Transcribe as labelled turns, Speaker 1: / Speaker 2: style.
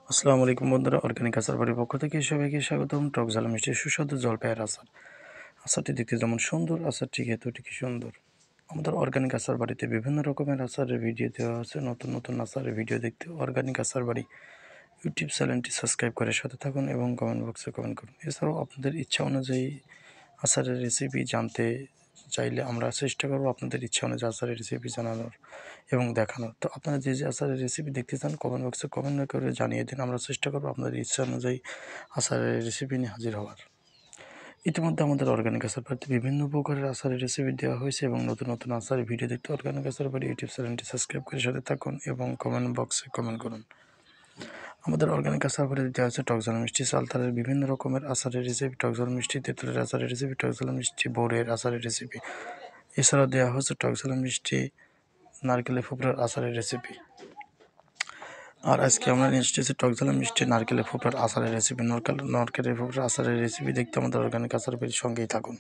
Speaker 1: আসসালামু আলাইকুম বন্ধুরা, অর্গানিক আচার বাড়ির পক্ষ থেকে সবাইকে স্বাগতম। টক ঝাল মিষ্টি সুস্বাদু জলপাইয়ের আচার। আচারটি দেখতে যেমন সুন্দর, আচারটি খেতেও ঠিক সুন্দর। আমাদের অর্গানিক আচার বাড়িতে বিভিন্ন রকমের আচারের ভিডিও দেওয়া আছে। নতুন নতুন আচারের ভিডিও দেখতে অর্গানিক আচার বাড়ি ইউটিউব চ্যানেলটি সাবস্ক্রাইব করে সাথে থাকুন এবং কমেন্ট বক্সে কমেন্ট করুন। এছাড়াও আপনাদের ইচ্ছা অনুযায়ী আচারের রেসিপি জানতে চাইলে আমরা চেষ্টা করব আপনাদের ইচ্ছা অনুযায়ী আচারের রেসিপি জানানোর এবং দেখানোর। তো আপনারা যে আচারের রেসিপি দেখতে চান কমেন্ট বক্সে কমেন্ট করে জানিয়ে দিন। আমরা চেষ্টা করব আপনাদের ইচ্ছা অনুযায়ী আচারের রেসিপি নিয়ে হাজির হওয়ার। ইতিমধ্যে আমাদের অর্গানিক আচার বাড়িতে বিভিন্ন প্রকারের আচারের রেসিপি দেওয়া হয়েছে এবং নতুন নতুন আচারের ভিডিও দেখতে অর্গানিক আচার বাড়ি ইউটিউব চ্যানেলটি সাবস্ক্রাইব করে সাথে থাকুন এবং কমেন্ট বক্সে কমেন্ট করুন। আমাদের অর্গানিক আচার বাড়িতে দেওয়া আছে টক ঝাল মিষ্টি, চালতালের বিভিন্ন রকমের আচারের রেসিপি, টক ঝাল মিষ্টি, তেঁতুলের আচারের রেসিপি, টক ঝাল মিষ্টি, বোরের আচারের রেসিপি। এছাড়াও দেওয়া হচ্ছে টক ঝাল মিষ্টি, নারকেলের ফোপড়ার আচারের রেসিপি। আর আজকে আমরা নিয়ে এসেছি টক ঝাল মিষ্টি নারকেলের ফোপড়ার আচারের রেসিপি। নারকেলের ফোপড়ার আচারের রেসিপি দেখতে আমাদের অর্গানিক আচার বাড়ির সঙ্গেই থাকুন।